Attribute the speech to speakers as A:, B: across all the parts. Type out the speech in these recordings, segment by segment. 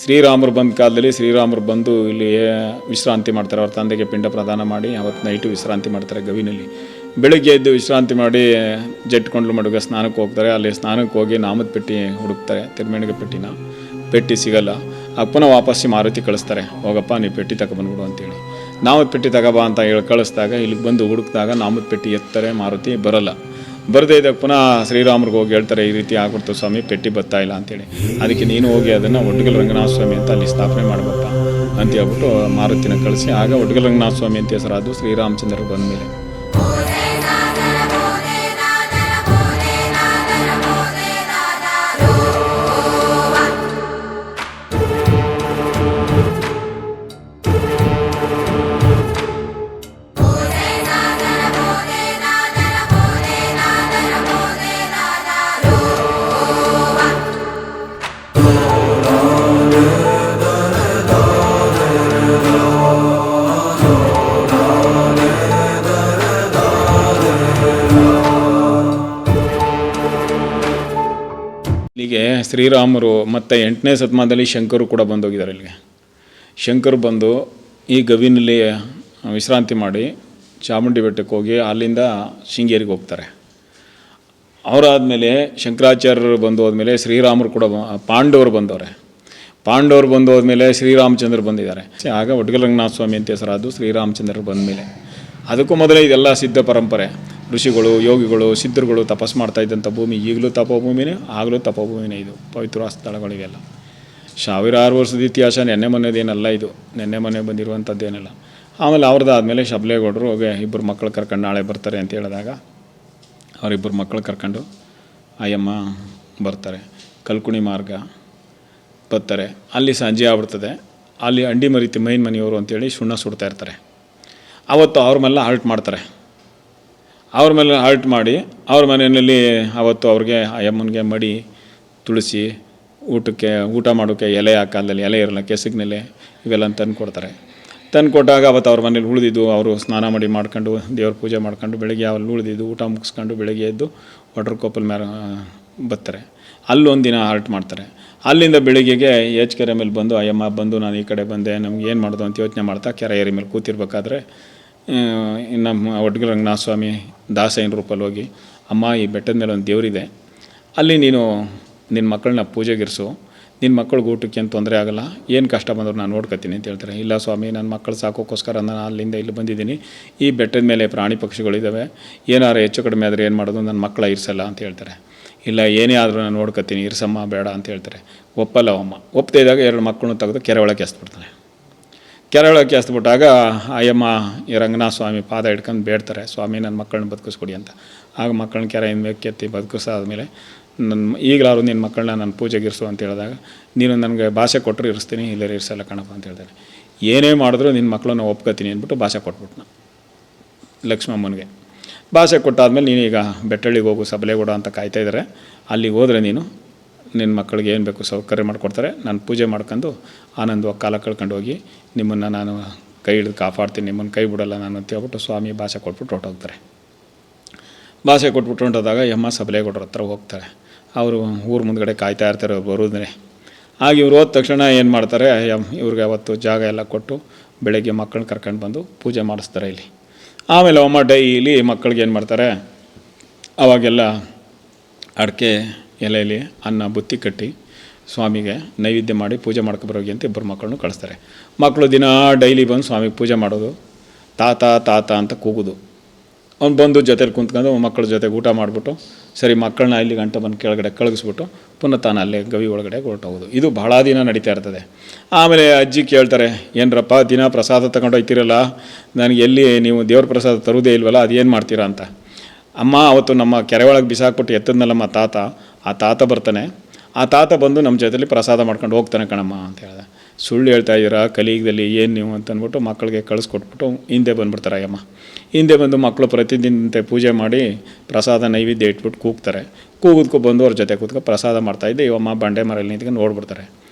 A: ಶ್ರೀರಾಮರು ಬಂದ ಕಾಲದಲ್ಲಿ ಶ್ರೀರಾಮರು ಬಂದು ಇಲ್ಲಿ ವಿಶ್ರಾಂತಿ ಮಾಡ್ತಾರೆ. ಅವ್ರ ತಂದೆಗೆ ಪಿಂಡ ಪ್ರದಾನ ಮಾಡಿ ಅವತ್ತು ನೈಟು ವಿಶ್ರಾಂತಿ ಮಾಡ್ತಾರೆ ಗವಿನಲ್ಲಿ. ಬೆಳಗ್ಗೆ ಎದ್ದು ವಿಶ್ರಾಂತಿ ಮಾಡಿ ಜಟ್ಕೊಂಡ್ಲು ಮಡುಗ ಸ್ನಾನಕ್ಕೆ ಹೋಗ್ತಾರೆ. ಅಲ್ಲಿ ಸ್ನಾನಕ್ಕೆ ಹೋಗಿ ನಾಮದ ಪೆಟ್ಟಿ ಹುಡುಕ್ತಾರೆ, ತಿರುಮೆಣಿಗೆ ಪೆಟ್ಟಿ ಸಿಗಲ್ಲ. ಪುನಃ ವಾಪಸ್ಸಿ ಮಾರುತಿ ಕಳಿಸ್ತಾರೆ, ಹೋಗಪ್ಪ ನೀವು ಪೆಟ್ಟಿ ತಗೊಬಂದ್ಬಿಡು ಅಂತೇಳಿ. ನಾಮದ ಪೆಟ್ಟಿ ತಗೋಬಾ ಅಂತ ಹೇಳಿ ಕಳಿಸ್ದಾಗ ಇಲ್ಲಿಗೆ ಬಂದು ಹುಡುಕಿದಾಗ ನಾಮದ ಪೆಟ್ಟಿ ಎತ್ತಾರೆ, ಮಾರುತಿ ಬರಲ್ಲ. ಬರದೇ ಇದ್ದಾಗ ಪುನಃ ಶ್ರೀರಾಮರಿಗೆ ಹೋಗಿ ಹೇಳ್ತಾರೆ, ಈ ರೀತಿ ಆಗ್ಬಿಡ್ತು ಸ್ವಾಮಿ, ಪೆಟ್ಟಿ ಬರ್ತಾ ಇಲ್ಲ ಅಂತೇಳಿ. ಅದಕ್ಕೆ ನೀನು ಹೋಗಿ ಅದನ್ನು ಒಡ್ಗಲ್ ರಂಗನಾಥ ಸ್ವಾಮಿ ಅಂತ ಅಲ್ಲಿ ಸ್ಥಾಪನೆ ಮಾಡಬೇಕಪ್ಪ ಅಂತ ಹೇಳ್ಬಿಟ್ಟು ಮಾರುತಿನ ಕಳಿಸಿ ಆಗ ಒಡ್ಗಲ್ ರಂಗನಾಥ ಸ್ವಾಮಿ ಅಂತ ಹೆಸರಾದು ಶ್ರೀರಾಮಚಂದ್ರರು ಬಂದ ಮೇಲೆ. ಇಲ್ಲಿಗೆ ಶ್ರೀರಾಮರು ಮತ್ತು 8ನೇ ಶತಮಾನದಲ್ಲಿ ಶಂಕರು ಕೂಡ ಬಂದೋಗಿದ್ದಾರೆ. ಇಲ್ಲಿಗೆ ಶಂಕರು ಬಂದು ಈ ಗವಿನಲ್ಲಿ ವಿಶ್ರಾಂತಿ ಮಾಡಿ ಚಾಮುಂಡಿ ಬೆಟ್ಟಕ್ಕೆ ಹೋಗಿ ಅಲ್ಲಿಂದ ಶೃಂಗೇರಿಗೆ ಹೋಗ್ತಾರೆ. ಅವರಾದಮೇಲೆ ಶಂಕರಾಚಾರ್ಯರು ಬಂದು ಹೋದ್ಮೇಲೆ ಶ್ರೀರಾಮರು ಕೂಡ ಪಾಂಡವರು ಬಂದವ್ರೆ. ಪಾಂಡವರು ಬಂದು ಹೋದ್ಮೇಲೆ ಶ್ರೀರಾಮಚಂದ್ರ ಬಂದಿದ್ದಾರೆ. ಆಗ ಒಡ್ಗಲ್ ರಂಗನಾಥ ಸ್ವಾಮಿ ಅಂತ ಹೆಸರಾದು ಶ್ರೀರಾಮಚಂದ್ರರು ಬಂದ ಮೇಲೆ. ಅದಕ್ಕೂ ಮೊದಲೇ ಇದೆಲ್ಲ ಸಿದ್ಧ ಪರಂಪರೆ. ಋಷಿಗಳು, ಯೋಗಿಗಳು, ಸಿದ್ಧರುಗಳು ತಪಸ್ಸು ಮಾಡ್ತಾ ಇದ್ದಂಥ ಭೂಮಿ. ಈಗಲೂ ತಪೋಭೂಮಿನೇ, ಆಗಲೂ ತಪೋಭೂಮಿನೇ. ಇದು ಪವಿತ್ರ ಸ್ಥಳಗಳಿವೆಲ್ಲ. ಸಾವಿರಾರು ವರ್ಷದ ಇತಿಹಾಸ, ನೆನ್ನೆ ಮೊನ್ನೆದೇನಲ್ಲ ಇದು. ನೆನ್ನೆ ಮೊನ್ನೆ ಬಂದಿರುವಂಥದ್ದೇನಲ್ಲ. ಆಮೇಲೆ ಅವ್ರದ್ದಾದಮೇಲೆ ಶಬಲೇಗೌಡರು ಇಬ್ಬರು ಮಕ್ಕಳು ಕರ್ಕೊಂಡು ನಾಳೆ ಬರ್ತಾರೆ ಅಂತ ಹೇಳಿದಾಗ ಅವರಿಬ್ಬರು ಮಕ್ಕಳು ಕರ್ಕೊಂಡು ಅಯ್ಯಮ್ಮ ಬರ್ತಾರೆ. ಕಲ್ಕುಣಿ ಮಾರ್ಗ ಬರ್ತಾರೆ. ಅಲ್ಲಿ ಸಂಜೆ ಆಗ್ಬಿಡ್ತದೆ. ಅಲ್ಲಿ ಅಂಡಿ ಮರಿತಿ ಮೈನ್ ಮನೆಯವರು ಅಂತೇಳಿ ಸುಣ್ಣ ಸುಡ್ತಾ ಇರ್ತಾರೆ. ಆವತ್ತು ಅವ್ರ ಮೇಲೆ ಹಾಲ್ಟ್ ಮಾಡ್ತಾರೆ. ಅವ್ರ ಮೇಲೆ ಹಾಲ್ಟ್ ಮಾಡಿ ಅವ್ರ ಮನೆಯಲ್ಲಿ ಆವತ್ತು ಅವ್ರಿಗೆ ಅಯ್ಯಮ್ಮನಿಗೆ ಮಡಿ, ತುಳಸಿ, ಊಟ ಮಾಡೋಕ್ಕೆ ಎಲೆ, ಆ ಕಾಲದಲ್ಲಿ ಎಲೆ ಇರಲ್ಲ, ಕೆಸಗಿನೆಲೆ ಇವೆಲ್ಲ ತಂದು ಕೊಡ್ತಾರೆ. ತಂದು ಕೊಟ್ಟಾಗ ಅವತ್ತು ಅವ್ರ ಮನೇಲಿ ಉಳಿದಿದ್ದು ಅವರು ಸ್ನಾನ ಮಾಡಿ ಮಾಡ್ಕೊಂಡು ದೇವ್ರ ಪೂಜೆ ಮಾಡ್ಕೊಂಡು ಬೆಳಗ್ಗೆ ಅಲ್ಲಿ ಉಳಿದಿದ್ದು ಊಟ ಮುಗಿಸ್ಕೊಂಡು ಬೆಳಗ್ಗೆ ಎದ್ದು ವಾಟರ್ ಕೋಪಲ್ ಮೇಲೆ ಬರ್ತಾರೆ. ಅಲ್ಲೊಂದಿನ ಹಾಲ್ಟ್ ಮಾಡ್ತಾರೆ. ಅಲ್ಲಿಂದ ಬೆಳಿಗ್ಗೆಗೆ ಕೆರೆ ಮೇಲೆ ಬಂದು ಅಯ್ಯಮ್ಮ ಬಂದು ನಾನು ಈ ಕಡೆ ಬಂದೆ, ನಮ್ಗೆ ಏನು ಮಾಡೋದು ಅಂತ ಯೋಚನೆ ಮಾಡ್ತಾ ಕೆರೆ ಏರಿ ಮೇಲೆ ಕೂತಿರ್ಬೇಕಾದ್ರೆ ನಮ್ಮ ಒಡ್ಗಲ್ ರಂಗನಾಥ ಸ್ವಾಮಿ ದಾಸಯ್ಯನ ರೂಪಲ್ಲಿ ಹೋಗಿ, ಅಮ್ಮ ಈ ಬೆಟ್ಟದ ಮೇಲೆ ಒಂದು ದೇವರಿದೆ, ಅಲ್ಲಿ ನೀನು ನಿನ್ನ ಮಕ್ಕಳನ್ನ ಪೂಜೆಗಿರಿಸು, ನಿನ್ನ ಮಕ್ಕಳಿಗೆ ಊಟಕ್ಕೆ ಏನು ತೊಂದರೆ ಆಗೋಲ್ಲ, ಏನು ಕಷ್ಟ ಬಂದರೂ ನಾನು ನೋಡ್ಕೊತೀನಿ ಅಂತ ಹೇಳ್ತಾರೆ. ಇಲ್ಲ ಸ್ವಾಮಿ, ನನ್ನ ಮಕ್ಕಳು ಸಾಕೋಕ್ಕೋಸ್ಕರ ನಾನು ಅಲ್ಲಿಂದ ಇಲ್ಲಿ ಬಂದಿದ್ದೀನಿ. ಈ ಬೆಟ್ಟದ ಮೇಲೆ ಪ್ರಾಣಿ ಪಕ್ಷಿಗಳಿದ್ದಾವೆ, ಏನಾರು ಹೆಚ್ಚು ಕಡಿಮೆ ಆದರೆ ಏನು ಮಾಡೋದು, ನನ್ನ ಮಕ್ಕಳ ಇರಿಸಲ್ಲ ಅಂತ ಹೇಳ್ತಾರೆ. ಇಲ್ಲ ಏನೇ ಆದರೂ ನಾನು ನೋಡ್ಕೊತೀನಿ, ಇರಿಸಮ್ಮ ಬೇಡ ಅಂತ ಹೇಳ್ತಾರೆ. ಒಪ್ಪಲ್ಲ ಅಮ್ಮ. ಒಪ್ಪದೇ ಇದ್ದಾಗ 2 ಮಕ್ಕಳನ್ನು ತೆಗೆದು ಕೆರೆ ಒಳಗೆ ಎಸ್ಬಿಡ್ತಾನೆ. ಕೆರೆ ಒಳಗೆ ಎಸ್ಬಿಟ್ಟಾಗ ಅಯ್ಯಮ್ಮ ಈ ರಂಗನಾಥ ಸ್ವಾಮಿ ಪಾದ ಹಿಡ್ಕೊಂಡು ಬೇಡ್ತಾರೆ, ಸ್ವಾಮಿ ನನ್ನ ಮಕ್ಕಳನ್ನ ಬದುಕಿಸ್ಕೊಡಿ ಅಂತ. ಆಗ ಮಕ್ಕಳನ್ನ ಕೆರೆಯಿಂದ ಮೇಕೆತ್ತಿ ಬದುಕಿಸಾದ್ಮೇಲೆ ಈಗಲಾದ್ರು ನಿನ್ನ ಮಕ್ಕಳನ್ನ ನಾನು ಪೂಜೆಗಿರಿಸು ಅಂತ ಹೇಳಿದಾಗ, ನೀನು ನನಗೆ ಭಾಷೆ ಕೊಟ್ಟರು ಇರಿಸ್ತೀನಿ, ಇಲ್ಲರೂ ಇರಿಸಲ್ಲ ಕಣಪ್ಪ ಅಂತ ಹೇಳ್ತಾರೆ. ಏನೇ ಮಾಡಿದ್ರು ನಿನ್ನ ಮಕ್ಕಳನ್ನ ಒಪ್ಕೋತೀನಿ ಅಂದ್ಬಿಟ್ಟು ಭಾಷೆ ಕೊಟ್ಬಿಟ್ನ ಲಕ್ಷ್ಮಮ್ಮನಿಗೆ. ಭಾಷೆ ಕೊಟ್ಟಾದ್ಮೇಲೆ ನೀನೀಗ ಬೆಟ್ಟಳ್ಳಿಗೆ ಹೋಗು, ಸಬಲೇಗೌಡ ಅಂತ ಕಾಯ್ತಾಯಿದ್ದಾರೆ, ಅಲ್ಲಿಗೆ ಹೋದರೆ ನೀನು ನಿನ್ನ ಮಕ್ಕಳಿಗೆ ಏನು ಬೇಕು ಸೌಕರ್ಯ ಮಾಡಿಕೊಡ್ತಾರೆ, ನಾನು ಪೂಜೆ ಮಾಡ್ಕೊಂಡು ಆನಂದವಾಗಿ ಕಾಲ ಕಳ್ಕೊಂಡು ಹೋಗಿ ನಿಮ್ಮನ್ನು ನಾನು ಕೈ ಹಿಡಿದು ಕಾಪಾಡ್ತೀನಿ, ನಿಮ್ಮನ್ನು ಕೈ ಬಿಡೋಲ್ಲ ನಾನು ಅಂತ ಹೇಳ್ಬಿಟ್ಟು ಸ್ವಾಮಿ ಭಾಷೆ ಕೊಟ್ಬಿಟ್ಟು ಹೊರಟೋಗ್ತಾರೆ. ಭಾಷೆ ಕೊಟ್ಬಿಟ್ಟು ಹೊಂಟೋದಾಗ ಯಮ್ಮ ಸಬಲೇಗೌಡರ ಹತ್ರ ಹೋಗ್ತಾರೆ. ಅವರು ಊರು ಮುಂದ್ಗಡೆ ಕಾಯ್ತಾ ಇರ್ತಾರೆ ಅವ್ರು ಬರೋದೇ. ಆಗ ಇವ್ರು ಹೋದ ತಕ್ಷಣ ಏನು ಮಾಡ್ತಾರೆ, ಇವ್ರಿಗೆ ಅವತ್ತು ಜಾಗ ಎಲ್ಲ ಕೊಟ್ಟು ಬೆಳಗ್ಗೆ ಮಕ್ಕಳನ್ನ ಕರ್ಕೊಂಡು ಬಂದು ಪೂಜೆ ಮಾಡಿಸ್ತಾರೆ ಇಲ್ಲಿ. ಆಮೇಲೆ ಅಮ್ಮ ಡೈಲಿ ಮಕ್ಕಳಿಗೆ ಏನು ಮಾಡ್ತಾರೆ, ಅವಾಗೆಲ್ಲ ಅಡಿಕೆ ಎಲೆಯಲ್ಲಿ ಅನ್ನ ಬುತ್ತಿ ಕಟ್ಟಿ ಸ್ವಾಮಿಗೆ ನೈವೇದ್ಯ ಮಾಡಿ ಪೂಜೆ ಮಾಡ್ಕೊಬರೋಗಿ ಅಂತ ಇಬ್ಬರು ಮಕ್ಕಳನ್ನು ಕಳಿಸ್ತಾರೆ. ಮಕ್ಕಳು ದಿನ ಡೈಲಿ ಬಂದು ಸ್ವಾಮಿಗೆ ಪೂಜೆ ಮಾಡೋದು, ತಾತ ತಾತ ಅಂತ ಕೂಗೋದು. ಅವ್ನು ಬಂದು ಜೊತೆಲಿ ಕುಂತ್ಕೊಂಡು ಮಕ್ಕಳ ಜೊತೆಗೆ ಊಟ ಮಾಡಿಬಿಟ್ಟು ಸರಿ ಮಕ್ಕಳನ್ನ ಇಲ್ಲಿ ಗಂಟೆ ಬಂದು ಕೆಳಗಡೆ ಕಳಗಿಸ್ಬಿಟ್ಟು ಪುನಃ ತಾನು ಅಲ್ಲೇ ಗವಿ ಒಳಗಡೆ ಹೊರಟೋಗೋದು. ಇದು ಭಾಳ ದಿನ ನಡೀತಾ ಇರ್ತದೆ. ಆಮೇಲೆ ಅಜ್ಜಿ ಕೇಳ್ತಾರೆ, ಏನರಪ್ಪ ದಿನ ಪ್ರಸಾದ ತಗೊಂಡು ಹೋಗ್ತಿರಲ್ಲ, ನನಗೆ ಎಲ್ಲಿ ನೀವು ದೇವ್ರ ಪ್ರಸಾದ ತರುವುದೇ ಇಲ್ವಲ್ಲ, ಅದೇನು ಮಾಡ್ತೀರಾ ಅಂತ. ಅಮ್ಮ ಅವತ್ತು ನಮ್ಮ ಕೆರೆ ಒಳಗೆ ಬಿಸಾಕ್ಬಿಟ್ಟು ಎತ್ತದ್ನಲ್ಲಮ್ಮ ತಾತ, ಆ ತಾತ ಬರ್ತಾನೆ, ಆ ತಾತ ಬಂದು ನಮ್ಮ ಜೊತೆಲಿ ಪ್ರಸಾದ ಮಾಡ್ಕೊಂಡು ಹೋಗ್ತಾನೆ ಕಣಮ್ಮ ಅಂತ ಹೇಳಿದೆ. ಸುಳ್ಳು ಹೇಳ್ತಾ ಇದ್ದೀರಾ ಕಲಿಯುಗದಲ್ಲಿ ಏನು ನೀವು ಅಂತಂದ್ಬಿಟ್ಟು ಮಕ್ಕಳಿಗೆ ಕಳಿಸ್ಕೊಟ್ಬಿಟ್ಟು ಹಿಂದೆ ಬಂದುಬಿಡ್ತಾರೆ ಅಯ್ಯಮ್ಮ. ಹಿಂದೆ ಬಂದು ಮಕ್ಕಳು ಪ್ರತಿದಿನಂತೆ ಪೂಜೆ ಮಾಡಿ ಪ್ರಸಾದ ನೈವೇದ್ಯ ಇಟ್ಬಿಟ್ಟು ಕೂಗ್ತಾರೆ. ಕೂಗಿದ್ಕೊ ಬಂದು ಅವ್ರ ಜೊತೆ ಕೂತ್ಕೊ ಪ್ರಸಾದ ಮಾಡ್ತಾಯಿದ್ದೆ. ಇವಮ್ಮ ಬಂಡೆ ಮರಲ್ಲಿ ನಿಂತ್ಕೊಂಡು ನೋಡ್ಬಿಡ್ತಾರೆ.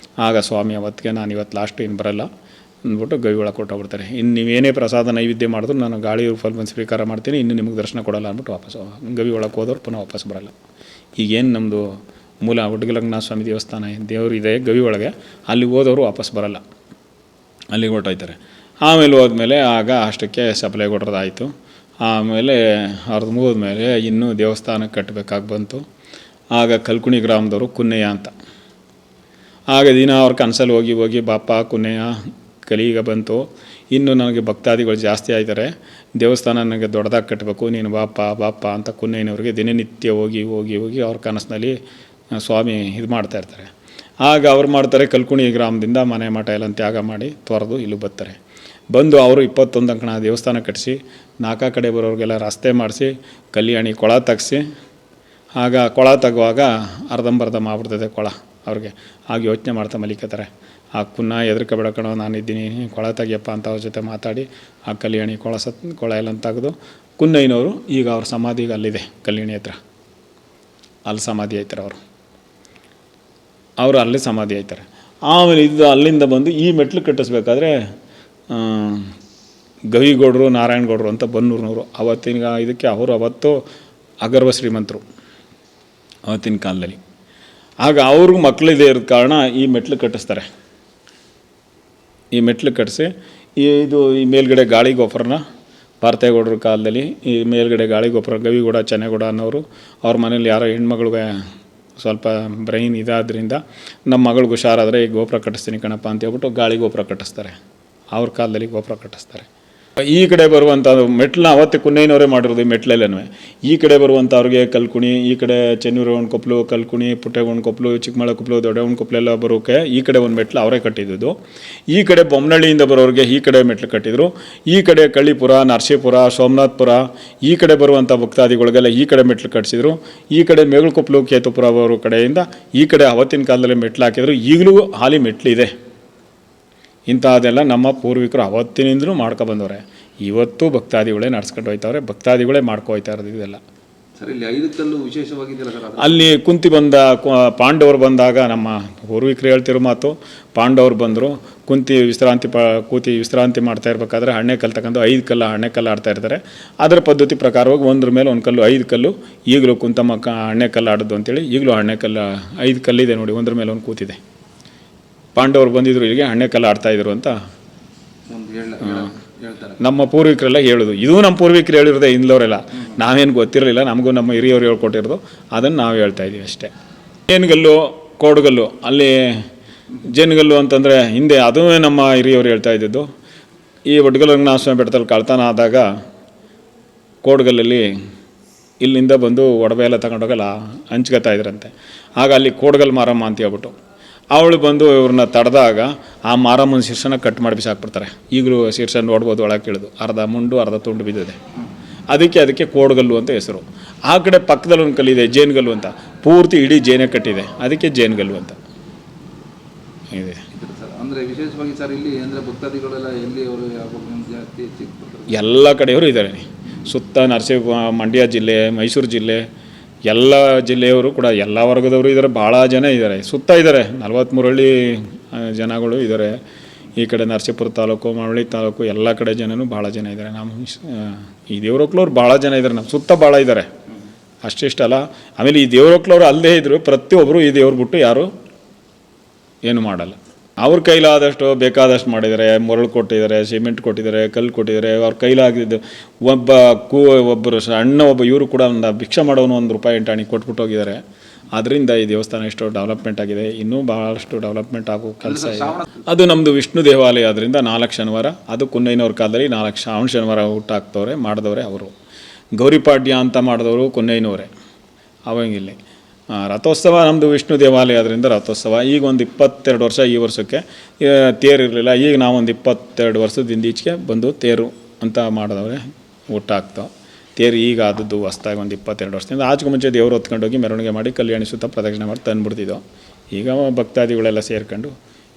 A: ಆಗ ಸ್ವಾಮಿ ಅವತ್ತಿಗೆ ನಾನು ಇವತ್ತು ಲಾಸ್ಟ್ ಇನ್ನು ಬರೋಲ್ಲ ಅಂದ್ಬಿಟ್ಟು ಗವಿ ಒಳಗೆ ಕೊಟ್ಟೋಗ್ಬಿಡ್ತಾರೆ. ಇನ್ನು ನೀವೇನೇ ಪ್ರಸಾದ ನೈವೇದ್ಯ ಮಾಡಿದ್ರು ನಾನು ಗಾಳಿ ರೂಪಲ್ಲಿ ಬಂದು ಸ್ವೀಕಾರ ಮಾಡ್ತೀನಿ, ಇನ್ನು ನಿಮಗೆ ದರ್ಶನ ಕೊಡೋಲ್ಲ ಅಂದ್ಬಿಟ್ಟು ವಾಪಸ್ ಗವಿ ಒಳಗೆ ಹೋದವ್ರು ಪುನಃ ವಾಪಸ್ ಬರೋಲ್ಲ. ಈಗೇನು ನಮ್ಮದು ಮೂಲ ಒಡ್ಗಲರಂಗನಾಥ ಸ್ವಾಮಿ ದೇವಸ್ಥಾನ ದೇವರಿದೆ ಗವಿ ಒಳಗೆ, ಅಲ್ಲಿ ಹೋದವರು ವಾಪಸ್ ಬರಲ್ಲ, ಅಲ್ಲಿಗೆ ಹೊರಟೋಯ್ತಾರೆ. ಆಮೇಲೆ ಹೋದ್ಮೇಲೆ ಆಗ ಅಷ್ಟಕ್ಕೆ ಸಪ್ಲೈಗೌಡ್ರದ್ದಾಯಿತು. ಆಮೇಲೆ ಅವ್ರದ್ದು ಮುಗಿದ್ಮೇಲೆ ಇನ್ನೂ ದೇವಸ್ಥಾನ ಕಟ್ಟಬೇಕಾಗಿ ಬಂತು. ಆಗ ಕಲ್ಕುಣಿ ಗ್ರಾಮದವರು ಕುನ್ನಯ್ಯ ಅಂತ, ಆಗ ದಿನ ಅವ್ರ ಕನಸಲ್ಲಿ ಹೋಗಿ ಹೋಗಿ ಬಾಪ ಕುನ್ನಯ್ಯ ಕಲಿಗ ಬಂತು, ಇನ್ನು ನನಗೆ ಭಕ್ತಾದಿಗಳು ಜಾಸ್ತಿ ಆಯ್ತಾರೆ, ದೇವಸ್ಥಾನ ನನಗೆ ದೊಡ್ಡದಾಗಿ ಕಟ್ಟಬೇಕು, ನೀನು ಬಾಪ ಬಾಪ ಅಂತ ಕುನ್ನಯ್ಯನವ್ರಿಗೆ ದಿನನಿತ್ಯ ಹೋಗಿ ಹೋಗಿ ಹೋಗಿ ಅವ್ರ ಕನಸಿನಲ್ಲಿ ಸ್ವಾಮಿ ಇದು ಮಾಡ್ತಾಯಿರ್ತಾರೆ. ಆಗ ಅವ್ರು ಮಾಡ್ತಾರೆ, ಕಲ್ಕುಣಿ ಗ್ರಾಮದಿಂದ ಮನೆ ಮಠ ಎಲ್ಲ ತ್ಯಾಗ ಮಾಡಿ ತೊರೆದು ಇಲ್ಲಿ ಬರ್ತಾರೆ. ಬಂದು ಅವರು 21 ಅಂಕಣ ದೇವಸ್ಥಾನ ಕಟ್ಟಿಸಿ, ನಾಲ್ಕು ಕಡೆ ಬರೋರಿಗೆಲ್ಲ ರಸ್ತೆ ಮಾಡಿಸಿ, ಕಲ್ಯಾಣಿ ಕೊಳ ತೆಗ್ಸಿ, ಆಗ ಕೊಳ ತೆಗುವಾಗ ಅರ್ಧಂಬರ್ಧ ಮಾಡ್ಬಿಡ್ತದೆ ಕೊಳ ಅವ್ರಿಗೆ. ಆಗ ಯೋಚನೆ ಮಾಡ್ತಾ ಮಲಿಕತ್ತಾರೆ, ಆ ಕುನ್ನ ಎದುರ್ಕ ಬೆಳಕಣೋ ನಾನಿದ್ದೀನಿ, ಕೊಳ ತೆಗಿಯಪ್ಪ ಅಂತ ಅವ್ರ ಜೊತೆ ಮಾತಾಡಿ ಆ ಕಲ್ಯಾಣಿ ಕೊಳ ಎಲ್ಲ ತೆಗೆದು ಕುನ್ನಯ್ಯನವರು ಈಗ ಅವ್ರ ಸಮಾಧಿಗೆ ಅಲ್ಲಿದೆ ಕಲ್ಯಾಣಿ ಹತ್ರ, ಅಲ್ಲಿ ಸಮಾಧಿ ಆಯ್ತಾರೆ ಅವರು ಅಲ್ಲಿ ಸಮಾಧಿ ಆಯ್ತಾರೆ. ಆಮೇಲೆ ಇದು ಅಲ್ಲಿಂದ ಬಂದು ಈ ಮೆಟ್ಲು ಕಟ್ಟಿಸ್ಬೇಕಾದ್ರೆ ಗವಿಗೌಡರು ನಾರಾಯಣಗೌಡರು ಅಂತ ಬನ್ನೂರಿನವರು, ಅವತ್ತಿನ ಇದಕ್ಕೆ ಅವರು ಅವತ್ತು ಅಗರ್ವ ಶ್ರೀಮಂತರು ಅವತ್ತಿನ ಕಾಲದಲ್ಲಿ. ಆಗ ಅವ್ರಿಗೂ ಮಕ್ಕಳಿದೆ ಇರೋದ ಕಾರಣ ಈ ಮೆಟ್ಲು ಕಟ್ಟಿಸ್ತಾರೆ. ಈ ಮೆಟ್ಲು ಕಟ್ಟಿಸಿ ಈ ಮೇಲ್ಗಡೆ ಗಾಳಿ ಗೊಬ್ಬರನ ಪಾರ್ಥೇಗೌಡರ ಕಾಲದಲ್ಲಿ ಈ ಮೇಲ್ಗಡೆ ಗಾಳಿ ಗೊಬ್ಬರ ಗವಿಗೌಡ ಚೆನ್ನೇಗೌಡ ಅನ್ನೋರು ಅವ್ರ ಮನೇಲಿ ಯಾರೋ ಹೆಣ್ಮಗಳಿಗೆ ಸ್ವಲ್ಪ ಬ್ರೈನ್ ಇದಾದ್ರಿಂದ ನಮ್ಮ ಮಗಳಿಗೆ ಹುಷಾರಾದರೆ ಈ ಗೋಪುರ ಕಟ್ಟಿಸ್ತೀನಿ ಕಣಪ್ಪ ಅಂತ ಹೇಳ್ಬಿಟ್ಟು ಗಾಳಿ ಗೋಪುರ ಕಟ್ಟಿಸ್ತಾರೆ. ಅವ್ರ ಕಾಲದಲ್ಲಿ ಗೋಪುರ ಕಟ್ಟಿಸ್ತಾರೆ. ಈ ಕಡೆ ಬರುವಂಥ ಮೆಟ್ಲನ್ನ ಅವತ್ತೇ ಕುನ್ನಯ್ಯನವರೇ ಮಾಡಿರೋದು. ಈ ಮೆಟ್ಲಲ್ಲೇ ಈ ಕಡೆ ಬರುವಂಥವ್ರಿಗೆ ಕಲ್ಕುಣಿ, ಈ ಕಡೆ ಚೆನ್ನೂರವನ ಕೊಪ್ಪಲು, ಕಲ್ಕುಣಿ, ಪುಟ್ಟೆಗೌನ ಕೊಪ್ಪಲು, ಚಿಕ್ಕಮಳ ಕೊಪ್ಪಲು, ದೊಡ್ಡವನ ಕೊಪ್ಪಲು ಎಲ್ಲ ಬರೋಕ್ಕೆ ಈ ಕಡೆ ಒಂದು ಮೆಟ್ಲು ಅವರೇ ಕಟ್ಟಿದ್ದು. ಈ ಕಡೆ ಬೊಮ್ಮನಹಳ್ಳಿಯಿಂದ ಬರೋರಿಗೆ ಈ ಕಡೆ ಮೆಟ್ಲು ಕಟ್ಟಿದ್ರು. ಈ ಕಡೆ ಕಳ್ಳಿಪುರ, ನರಸೀಪುರ, ಸೋಮನಾಥಪುರ ಈ ಕಡೆ ಬರುವಂಥ ಭಕ್ತಾದಿಗಳಿಗೆಲ್ಲ ಈ ಕಡೆ ಮೆಟ್ಲು ಕಟ್ಟಿಸಿದ್ರು. ಈ ಕಡೆ ಮೇಗಲಕೊಪ್ಪಲು, ಕೇತುಪುರ ಬರೋ ಕಡೆಯಿಂದ ಈ ಕಡೆ ಅವತ್ತಿನ ಕಾಲದಲ್ಲಿ ಮೆಟ್ಲು ಹಾಕಿದ್ರು. ಈಗಲೂ ಹಾಲಿ ಮೆಟ್ಲಿದೆ. ಇಂಥದ್ದೆಲ್ಲ ನಮ್ಮ ಪೂರ್ವಿಕರು ಅವತ್ತಿನಿಂದಲೂ ಬಂದವ್ರೆ. ಇವತ್ತು ಭಕ್ತಾದಿಗಳೇ ನಡ್ಸ್ಕೊಂಡು ಹೋಯ್ತವ್ರೆ, ಭಕ್ತಾದಿಗಳೇ ಹೋಯ್ತಾ ಇರೋದು ಇದೆಲ್ಲ.
B: ಸರ್, ಇಲ್ಲಿ 5 ಕಲ್ಲು ವಿಶೇಷವಾಗಿದೆಯಲ್ಲ ಸರ್?
A: ಅಲ್ಲಿ ಕುಂತಿ ಪಾಂಡವರು ಬಂದಾಗ ನಮ್ಮ ಪೂರ್ವಿಕರು ಹೇಳ್ತಿರೋ ಮಾತು, ಪಾಂಡವರು ಬಂದರು, ಕೂತಿ ವಿಶ್ರಾಂತಿ ಮಾಡ್ತಾ ಇರಬೇಕಾದ್ರೆ ಹಣ್ಣೆ ಕಲ್ಲು ತಗೊಂಡು 5 ಕಲ್ಲು ಹಣ್ಣೆ ಕಲ್ಲು ಆಡ್ತಾ ಇರ್ತಾರೆ. ಅದರ ಪದ್ಧತಿ ಪ್ರಕಾರವಾಗಿ ಒಂದ್ರ ಮೇಲೆ ಒಂದು ಕಲ್ಲು 5 ಕಲ್ಲು ಈಗಲೂ ಕುಂತಮ್ಮ ಹಣ್ಣೆ ಕಲ್ಲು ಆಡೋದು ಅಂತೇಳಿ ಈಗಲೂ ಹಣ್ಣೆ ಕಲ್ಲು 5 ಕಲ್ಲಿದೆ ನೋಡಿ, ಒಂದ್ರ ಮೇಲೆ ಒಂದು ಕೂತಿದೆ. ಪಾಂಡವರು ಬಂದಿದ್ರು ಇಲ್ಲಿಗೆ ಹಣ್ಣೆ ಕಲ್ಲು ಆಡ್ತಾಯಿದ್ರು ಅಂತ ನಮ್ಮ ಪೂರ್ವಿಕರೆಲ್ಲ ಹೇಳೋದು. ಇದು ನಮ್ಮ ಪೂರ್ವಿಕರು ಹೇಳಿರೋದೆ, ಇಂದವರೆಲ್ಲ ನಾವೇನು ಗೊತ್ತಿರಲಿಲ್ಲ, ನಮಗೂ ನಮ್ಮ ಹಿರಿಯವರು ಹೇಳ್ಕೊಟ್ಟಿರೋದು, ಅದನ್ನು ನಾವು ಹೇಳ್ತಾ ಇದ್ದೀವಿ ಅಷ್ಟೇ. ಜೇನುಗಲ್ಲು, ಕೋಡುಗಲ್ಲು, ಅಲ್ಲಿ ಜೇನುಗಲ್ಲು ಅಂತಂದರೆ ಹಿಂದೆ ಅದೂ ನಮ್ಮ ಹಿರಿಯವರು ಹೇಳ್ತಾ ಇದ್ದಿದ್ದು. ಈ ಒಡ್ಗಲರಂಗನಾಥ ಸ್ವಾಮಿ ಬೆಟ್ಟದಲ್ಲಿ ಕಳ್ತನ ಆದಾಗ ಕೋಡುಗಲ್ಲಲ್ಲಿ ಇಲ್ಲಿಂದ ಬಂದು ಒಡವೆ ಎಲ್ಲ ತಗೊಂಡೋಗಲ್ಲ ಹಂಚ್ಕೊತಾ ಇದ್ರಂತೆ. ಆಗ ಅಲ್ಲಿ ಕೋಡುಗಲ್ ಮಾರಮ್ಮ ಅಂತ ಹೇಳ್ಬಿಟ್ಟು ಅವಳು ಬಂದು ಇವ್ರನ್ನ ತಡೆದಾಗ ಆ ಮಾರಮ್ಮನ ಶೀರ್ಷನ ಕಟ್ ಮಾಡಿ ಬಿಸಾಕ್ಬಿಡ್ತಾರೆ. ಈಗಲೂ ಶೀರ್ಷ ನೋಡ್ಬೋದು, ಒಳಗೆ ಕೇಳಿದು ಅರ್ಧ ಮುಂಡು ಅರ್ಧ ತುಂಡು ಬಿದ್ದಿದೆ. ಅದಕ್ಕೆ ಕೋಡುಗಲ್ಲು ಅಂತ ಹೆಸರು. ಆ ಕಡೆ ಪಕ್ಕದಲ್ಲಿ ಒಂದು ಕಲ್ಲಿದೆ ಜೇನುಗಲ್ಲು ಅಂತ, ಪೂರ್ತಿ ಇಡೀ ಜೇನೆ ಕಟ್ಟಿದೆ, ಅದಕ್ಕೆ ಜೇನುಗಲ್ಲು ಅಂತ ಇದೆ.
B: ಅಂದರೆ ವಿಶೇಷವಾಗಿ ಸರ್ ಇಲ್ಲಿ ಅಂದರೆ ಭಕ್ತಾದಿಗಳೆಲ್ಲ ಎಲ್ಲಿ ಅವರು
A: ಎಲ್ಲ ಕಡೆಯವರು ಇದ್ದಾರೆ. ಸುತ್ತ ಮಂಡ್ಯ ಜಿಲ್ಲೆ, ಮೈಸೂರು ಜಿಲ್ಲೆ, ಎಲ್ಲ ಜಿಲ್ಲೆಯವರು ಕೂಡ ಎಲ್ಲ ವರ್ಗದವರು ಇದ್ದಾರೆ, ಭಾಳ ಜನ ಇದ್ದಾರೆ, ಸುತ್ತ ಇದ್ದಾರೆ. 43 ಹಳ್ಳಿ ಜನಗಳು ಇದ್ದಾರೆ. ಈ ಕಡೆ ನರಸೀಪುರ ತಾಲೂಕು, ಮಳವಳ್ಳಿ ತಾಲೂಕು ಎಲ್ಲ ಕಡೆ ಜನನೂ ಭಾಳ ಜನ ಇದ್ದಾರೆ. ನಮ್ಮ ಈ ದೇವ್ರೊಕ್ಲವ್ರು ಭಾಳ ಜನ ಇದ್ದಾರೆ, ನಮ್ಮ ಸುತ್ತ ಭಾಳ ಇದ್ದಾರೆ. ಅಷ್ಟಿಷ್ಟಲ್ಲ. ಆಮೇಲೆ ಈ ದೇವ್ರೊಕ್ಲವ್ರು ಅಲ್ಲದೇ ಇದ್ದರು ಪ್ರತಿಯೊಬ್ಬರು ಈ ದೇವ್ರು ಬಿಟ್ಟು ಯಾರು ಏನು ಮಾಡಲ್ಲ. ಅವ್ರ ಕೈಲಾದಷ್ಟು ಬೇಕಾದಷ್ಟು ಮಾಡಿದ್ದಾರೆ. ಮರಳು ಕೊಟ್ಟಿದ್ದಾರೆ, ಸಿಮೆಂಟ್ ಕೊಟ್ಟಿದ್ದಾರೆ, ಕಲ್ಲು ಕೊಟ್ಟಿದ್ದಾರೆ. ಅವ್ರ ಕೈಲಾಗಿದ್ದು ಒಬ್ಬರು ಸಣ್ಣ ಇವರು ಕೂಡ ಒಂದು ಭಿಕ್ಷೆ ಮಾಡೋನು ₹1 ಎಂಟಾಣಿ ಕೊಟ್ಬಿಟ್ಟು ಹೋಗಿದ್ದಾರೆ. ಅದರಿಂದ ಈ ದೇವಸ್ಥಾನ ಎಷ್ಟು ಡೆವಲಪ್ಮೆಂಟ್ ಆಗಿದೆ, ಇನ್ನೂ ಭಾಳಷ್ಟು ಡೆವಲಪ್ಮೆಂಟ್ ಆಗೋ ಕೆಲಸ ಇದೆ. ಅದು ನಮ್ಮದು ವಿಷ್ಣು ದೇವಾಲಯ, ಅದರಿಂದ 4 ಶನಿವಾರ, ಅದು ಕುನ್ನಯ್ಯನವ್ರ ಕಾಲದಲ್ಲಿ 4 ಶ್ರಾವಣ ಶನಿವಾರ ಊಟ ಹಾಕ್ತವ್ರೆ ಮಾಡಿದವ್ರೆ ಅವರು. ಗೌರಿಪಾಡ್ಯ ಅಂತ ಮಾಡಿದವರು ಕುನ್ನಯ್ಯನವರೇ. ಅವಂಗಿಲ್ಲಿ ರಥೋತ್ಸವ ನಮ್ಮದು ವಿಷ್ಣು ದೇವಾಲಯ, ಅದರಿಂದ ರಥೋತ್ಸವ. ಈಗ ಒಂದು 22 ವರ್ಷ, ಈ ವರ್ಷಕ್ಕೆ ತೇರು ಇರಲಿಲ್ಲ. ಈಗ ನಾವೊಂದು 22 ವರ್ಷದಿಂದ ಈಚೆಗೆ ಬಂದು ತೇರು ಅಂತ ಮಾಡಿದವ್ರೆ, ಊಟ ಆಗ್ತಾವೆ. ತೇರು ಈಗ ಆದದ್ದು ಹೊಸ್ದಾಗಿ ಒಂದು 22 ವರ್ಷದಿಂದ. ಆಚೆಗೆ ಮುಂಚೆ ದೇವರು ಹೊತ್ಕೊಂಡೋಗಿ ಮೆರವಣಿಗೆ ಮಾಡಿ ಕಲ್ಯಾಣಿ ಸುತ್ತ ಪ್ರದಕ್ಷಿಣೆ ಮಾಡಿ ತಂದುಬಿಡ್ತಿದ್ದೋ. ಈಗ ಭಕ್ತಾದಿಗಳೆಲ್ಲ ಸೇರ್ಕೊಂಡು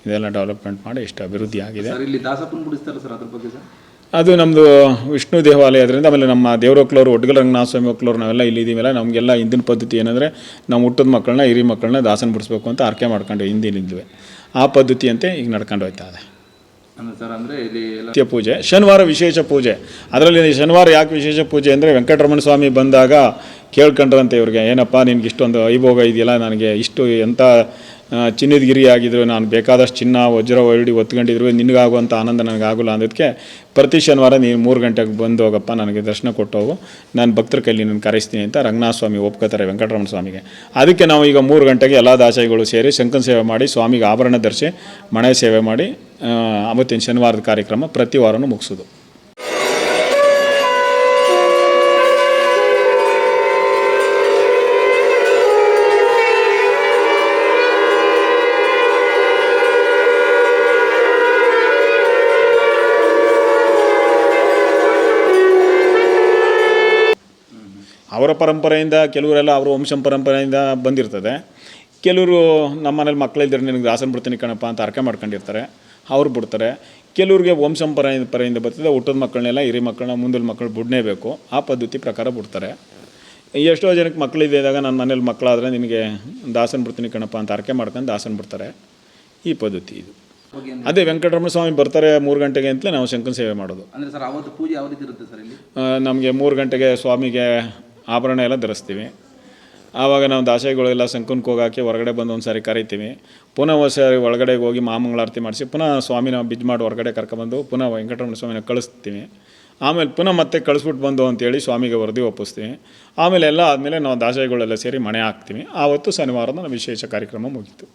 A: ಇದೆಲ್ಲ ಡೆವಲಪ್ಮೆಂಟ್ ಮಾಡಿ ಇಷ್ಟು ಅಭಿವೃದ್ಧಿ ಆಗಿದೆ.
B: ಇಲ್ಲಿ ದಾಸಪ್ಪನ ಬಿಡಿಸ್ತಾರೆ ಸರ್, ಅದ್ರ ಬಗ್ಗೆ ಸರ್?
A: ಅದು ನಮ್ಮದು ವಿಷ್ಣು ದೇವಾಲಯ, ಅದರಿಂದ. ಆಮೇಲೆ ನಮ್ಮ ದೇವರೊಕ್ಲವ್ರು, ಒಡ್ಗಲರಂಗನಾಥ ಸ್ವಾಮಿ ಒಕ್ಲವ್ರು ನಾವೆಲ್ಲ ಇಲ್ಲಿದ್ದೀವಲ್ಲ, ನಮಗೆಲ್ಲ ಹಿಂದಿನ ಪದ್ಧತಿ ಏನಂದರೆ ನಾವು ಹುಟ್ಟಿದ ಮಕ್ಕಳನ್ನ, ಹಿರಿ ಮಕ್ಕಳನ್ನ ದಾಸನ ಬಿಡಿಸ್ಬೇಕು ಅಂತ ಆರ್ಕೆ ಮಾಡ್ಕೊಂಡು ಹಿಂದಿನಿಂದಲೇ ಆ ಪದ್ಧತಿಯಂತೆ ಈಗ ನಡ್ಕೊಂಡು ಹೋಗ್ತಾ ಇದೆ.
B: ಅಂದ್ರೆ ಸರ್ ಅಂದರೆ ಇಲ್ಲಿ ಎಲ್ಲ
A: ನಿತ್ಯ ಪೂಜೆ, ಶನಿವಾರ ವಿಶೇಷ ಪೂಜೆ. ಅದರಲ್ಲಿ ಶನಿವಾರ ಯಾಕೆ ವಿಶೇಷ ಪೂಜೆ ಅಂದರೆ ವೆಂಕಟರಮಣ ಸ್ವಾಮಿ ಬಂದಾಗ ಕೇಳ್ಕೊಂಡ್ರಂತೆ ಇವ್ರಿಗೆ, ಏನಪ್ಪ ನಿನ್ಗೆ ಇಷ್ಟೊಂದು ವೈಭೋಗ ಇದೆಯಲ್ಲ, ನನಗೆ ಇಷ್ಟು ಎಂಥ ಚಿನ್ನದ ಗಿರಿ ಆಗಿದ್ರು, ನಾನು ಬೇಕಾದಷ್ಟು ಚಿನ್ನ ವಜ್ರ ಹೊರಡಿ ಒತ್ಕೊಂಡಿದ್ರು, ನಿನಗಾಗುವಂಥ ಆನಂದ ನನಗಾಗಲ್ಲ ಅಂದಕ್ಕೆ ಪ್ರತಿ ಶನಿವಾರ ನೀನು 3 ಗಂಟೆಗೆ ಬಂದು ಹೋಗಪ್ಪ, ನನಗೆ ದರ್ಶನ ಕೊಟ್ಟು ಹೋಗು, ನಾನು ಭಕ್ತರ ಕೈಲಿ ನಾನು ಕರೆಸ್ತೀನಿ ಅಂತ ರಂಗನಾಥ ಸ್ವಾಮಿ ಒಪ್ಕೋತಾರೆ ವೆಂಕಟರಮಣ ಸ್ವಾಮಿಗೆ. ಅದಕ್ಕೆ ನಾವು ಈಗ 3 ಗಂಟೆಗೆ ಎಲ್ಲ ದಾಸೈಗಳು ಸೇರಿ ಶಂಕನ ಸೇವೆ ಮಾಡಿ ಸ್ವಾಮಿಗೆ ಆಭರಣ ಧರಿಸಿ ಮಣೆ ಸೇವೆ ಮಾಡಿ ಅವತ್ತಿನ ಶನಿವಾರದ ಕಾರ್ಯಕ್ರಮ ಪ್ರತಿ ವಾರನೂ ಮುಗಿಸೋದು. ಅವರ ಪರಂಪರೆಯಿಂದ ಕೆಲವರೆಲ್ಲ ಅವರ ವಂಶ ಪರಂಪರೆಯಿಂದ ಬಂದಿರ್ತದೆ. ಕೆಲವರು ನಮ್ಮ ಮನೇಲಿ ಮಕ್ಕಳಿದ್ದರೆ ನಿನಗೆ ದಾಸನ ಬಿಡ್ತೀನಿ ಕಣಪ್ಪ ಅಂತ ಅರ್ಕೆ ಮಾಡ್ಕೊಂಡಿರ್ತಾರೆ, ಅವ್ರು ಬಿಡ್ತಾರೆ. ಕೆಲವ್ರಿಗೆ ವಂಶ ಪರಂಪರೆಯಿಂದ ಬರ್ತದೆ, ಹುಟ್ಟದ ಮಕ್ಕಳನ್ನೆಲ್ಲ ಹಿರಿ ಮಕ್ಕಳನ್ನ ಮುಂದಿನ ಮಕ್ಕಳು ಬಿಡಲೇಬೇಕು, ಆ ಪದ್ಧತಿ ಪ್ರಕಾರ ಬಿಡ್ತಾರೆ. ಎಷ್ಟೋ ಜನಕ್ಕೆ ಮಕ್ಕಳಿದ್ದಾಗ ನನ್ನ ಮನೇಲಿ ಮಕ್ಕಳಾದರೆ ನಿನಗೆ ದಾಸನ ಬಿಡ್ತೀನಿ ಕಣಪ್ಪ ಅಂತ ಅರ್ಕೆ ಮಾಡ್ಕೊಂಡು ದಾಸನ ಬಿಡ್ತಾರೆ. ಈ ಪದ್ಧತಿ ಇದು. ಅದೇ ವೆಂಕಟರಮಣ ಸ್ವಾಮಿ ಬರ್ತಾರೆ 3 ಗಂಟೆಗೆ ಅಂತಲೇ ನಾವು ಶಂಕನ ಸೇವೆ ಮಾಡೋದು.
B: ಅಂದರೆ ಸರ್ ಅವತ್ತು ಪೂಜೆ ಯಾವ ರೀತಿ ಇರುತ್ತೆ ಸರ್ ಇಲ್ಲಿ?
A: ನಮಗೆ 3 ಗಂಟೆಗೆ ಸ್ವಾಮಿಗೆ ಆಭರಣ ಎಲ್ಲ ಧರಿಸ್ತೀವಿ. ಆವಾಗ ನಾವು ದಾಸೈಗಳೆಲ್ಲ ಶಂಕನಕ್ಕೆ ಹೋಗಾಕಿ ಹೊರಗಡೆ ಬಂದು ಒಂದು ಸಾರಿ ಕರಿತೀವಿ. ಪುನಃ ಸಾರಿ ಒಳಗಡೆ ಹೋಗಿ ಮಹಾಮಂಗಳಾರತಿ ಮಾಡಿಸಿ ಪುನಃ ಸ್ವಾಮಿನ ಬಿಜ್ ಮಾಡಿ ಹೊರಗಡೆ ಕರ್ಕೊಬಂದು ಪುನಃ ವೆಂಕಟರಮಣ ಸ್ವಾಮಿನ ಕಳಿಸ್ತೀವಿ. ಆಮೇಲೆ ಪುನಃ ಮತ್ತೆ ಕಳಿಸ್ಬಿಟ್ಟು ಬಂದು ಅಂತೇಳಿ ಸ್ವಾಮಿಗೆ ವರದಿ ಒಪ್ಪಿಸ್ತೀವಿ. ಆಮೇಲೆ ಎಲ್ಲ ಆದಮೇಲೆ ನಾವು ದಾಸೈಗಳೆಲ್ಲ ಸೇರಿ ಮಣೆ ಹಾಕ್ತೀವಿ. ಆವತ್ತು ಶನಿವಾರದ ವಿಶೇಷ ಕಾರ್ಯಕ್ರಮ ಮುಗೀತು.